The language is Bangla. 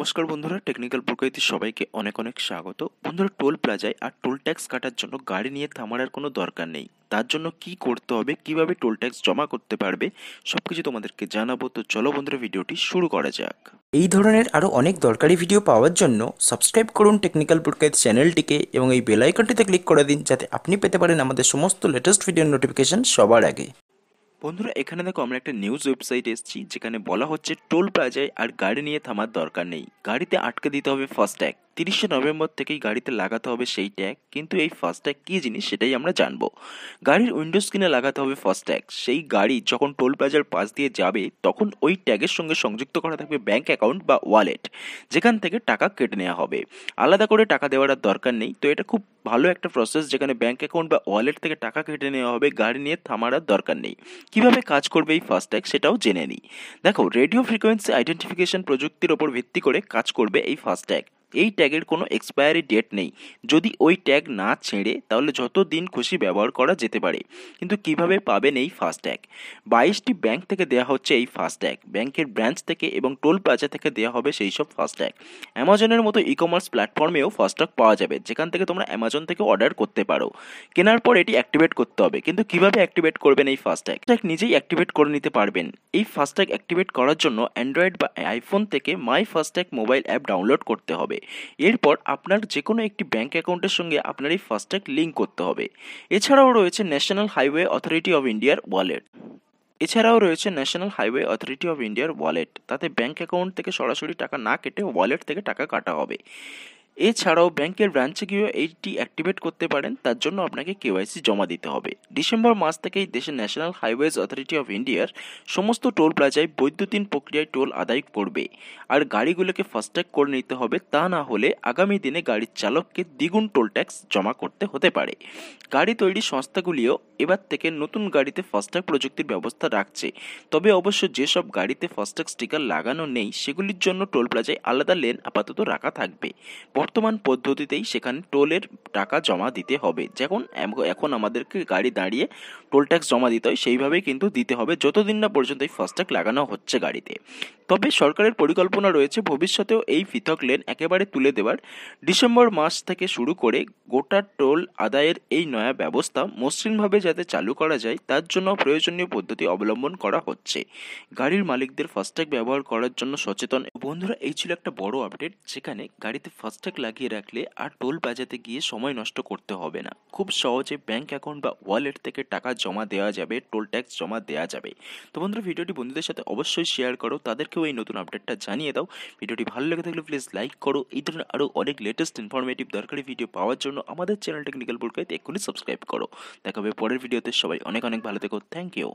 নমস্কার বন্ধুরা, টেকনিক্যাল প্রকৃতি সবাইকে অনেক অনেক স্বাগত। বন্ধুরা, টোল প্লাজায় আর টোল ট্যাক্স কাটার জন্য গাড়ি নিয়ে থামার আর কোনো দরকার নেই। তার জন্য কি করতে হবে, কিভাবে টোল ট্যাক্স জমা করতে পারবে, সবকিছু তোমাদেরকে জানাবো। তো চলো বন্ধুরা, ভিডিওটি শুরু করা যাক। এই ধরনের আরও অনেক দরকারি ভিডিও পাওয়ার জন্য সাবস্ক্রাইব করুন টেকনিক্যাল প্রকৃতি চ্যানেলটিকে এবং এই বেল আইকনটিতে ক্লিক করে দিন, যাতে আপনি পেতে পারেন আমাদের সমস্ত লেটেস্ট ভিডিওর নোটিফিকেশন সবার আগে। বন্ধুরা, এখানে দেখো আমরা একটা নিউজ ওয়েবসাইট এসেছি, যেখানে বলা হচ্ছে টোল প্লাজায় আর গাড়ি নিয়ে থামার দরকার নেই। গাড়িতে আটকে দিতে হবে ফাস্ট্যাগ। 30শে নভেম্বর থেকেই গাড়িতে লাগাতে হবে সেই ট্যাগ। কিন্তু এই ফাস্ট্যাগ কী জিনিস সেটাই আমরা জানবো। গাড়ির উইন্ডো স্ক্রিনে লাগাতে হবে ফাস্ট্যাগ। সেই গাড়ি যখন টোল প্লাজার পাশ দিয়ে যাবে, তখন ওই ট্যাগের সঙ্গে সংযুক্ত করা থাকবে ব্যাঙ্ক অ্যাকাউন্ট বা ওয়ালেট, যেখান থেকে টাকা কেটে নেওয়া হবে। আলাদা করে টাকা দেওয়ার আর দরকার নেই। তো এটা খুব ভালো একটা প্রসেস, যেখানে ব্যাঙ্ক অ্যাকাউন্ট বা ওয়ালেট থেকে টাকা কেটে নেওয়া হবে। গাড়ি নিয়ে থামার আর দরকার নেই। কিভাবে কাজ করবে এই ফাস্ট্যাগ সেটাও জেনে নিই। দেখো, রেডিও ফ্রিকোয়েন্সি আইডেন্টিফিকেশন প্রযুক্তির ওপর ভিত্তি করে কাজ করবে এই ফাস্ট্যাগ। এই ট্যাগের কোনো এক্সপায়ারি ডেট নেই। যদি ওই ট্যাগ না ছেড়ে, তাহলে যত দিন খুশি ব্যবহার করা যেতে পারে। কিন্তু কিভাবে পাবেন এই ফাস্ট্যাগ? 22টি ব্যাংক থেকে দেওয়া হচ্ছে এই ফাস্ট্যাগ। ব্যাংকের ব্রাঞ্চ থেকে এবং টোল প্লাজা থেকে দেওয়া হবে সেই সব ফাস্ট্যাগ। অ্যামাজনের মতো ই কমার্স প্ল্যাটফর্মেও ফাস্ট্যাগ পাওয়া যাবে, যেখান থেকে তোমরা অ্যামাজন থেকে অর্ডার করতে পারো। কেনার পর এটি অ্যাক্টিভেট করতে হবে। কিন্তু কিভাবে অ্যাক্টিভেট করবেন এই ফাস্ট্যাগ? নিজেই অ্যাক্টিভেট করে নিতে পারবেন। এই ফাস্ট্যাগ অ্যাক্টিভেট করার জন্য অ্যান্ড্রয়েড বা আইফোন থেকে মাই ফাস্ট্যাগ মোবাইল অ্যাপ ডাউনলোড করতে হবে। এরপর আপনার যে কোনো একটি ব্যাংক অ্যাকাউন্টের সঙ্গে আপনার এই ফাস্ট্যাগ লিঙ্ক করতে হবে। এছাড়াও রয়েছে ন্যাশনাল হাইওয়ে অথরিটি অফ ইন্ডিয়ার ওয়ালেট। তাতে ব্যাংক অ্যাকাউন্ট থেকে সরাসরি টাকা না কেটে ওয়ালেট থেকে টাকা কাটা হবে। এছাড়াও ব্যাংকের ব্রাঞ্চে গিয়ে এইটি অ্যাক্টিভেট করতে পারেন। তার জন্য আপনাকে কেওয়াইসি জমা দিতে হবে। ডিসেম্বর মাস থেকেই দেশের ন্যাশনাল হাইওয়েজ অথরিটি অফ ইন্ডিয়ার সমস্ত টোল প্লাজায় বৈদ্যুতিন প্রক্রিয়ায় টোল আদায় করবে। আর গাড়িগুলোকে ফাস্ট্যাগ করে নিতে হবে। তা না হলে আগামী দিনে গাড়ির চালককে দ্বিগুণ টোল ট্যাক্স জমা করতে হতে পারে। গাড়ি তৈরি সংস্থাগুলিও এবার থেকে নতুন গাড়িতে ফাস্ট্যাগ প্রযুক্তির ব্যবস্থা রাখছে। তবে অবশ্য যেসব গাড়িতে ফাস্ট্যাগ স্টিকার লাগানো নেই, সেগুলির জন্য টোল প্লাজায় আলাদা লেন আপাতত রাখা থাকবে। বর্তমান পদ্ধতিতেই সেখানে টোলের টাকা জমা দিতে হবে। যেমন এখন আমাদেরকে গাড়ি দাঁড়িয়ে টোল ট্যাক্স জমা দিতে হয়, সেইভাবেই কিন্তু দিতে হবে যতদিন না পর্যন্ত এই ফাস্ট্যাগ লাগানো হচ্ছে গাড়িতে। তবে সরকারের পরিকল্পনা রয়েছে ভবিষ্যতেও এই পৃথক লেন একেবারে তুলে দেওয়ার। ডিসেম্বর মাস থেকে শুরু করে গোটা টোল আদায়ের এই নয়া ব্যবস্থা মসৃণভাবে যাতে চালু করা যায়, তার জন্য প্রয়োজনীয় পদ্ধতি অবলম্বন করা হচ্ছে। গাড়ির মালিকদের ফাস্ট্যাগ ব্যবহার করার জন্য সচেতন। বন্ধুরা, এই ছিল একটা বড় আপডেট, যেখানে গাড়িতে ফাস্ট্যাগ লাগিয়ে রাখলে আর টোল প্লাজাতে গিয়ে সময় নষ্ট করতে হবে না। খুব সহজে ব্যাংক অ্যাকাউন্ট বা ওয়ালেট থেকে টাকা জমা দেওয়া যাবে, টোল ট্যাক্স জমা দেওয়া যাবে। তো বন্ধুরা, ভিডিওটি বন্ধুদের সাথে অবশ্যই শেয়ার করো, তাদেরকেও এই নতুন আপডেটটা জানিয়ে দাও। ভিডিওটি ভালো লেগে থাকলে প্লিজ লাইক করো। এই ধরনের আরও অনেক লেটেস্ট ইনফরমেটিভ দরকারি ভিডিও পাওয়ার জন্য আমাদের চ্যানেল টেকনিক্যাল প্রকৃতি এক্ষুনি সাবস্ক্রাইব করো। দেখা হবে পরের ভিডিওতে। সবাই অনেক অনেক ভালো থেকো। Thank you.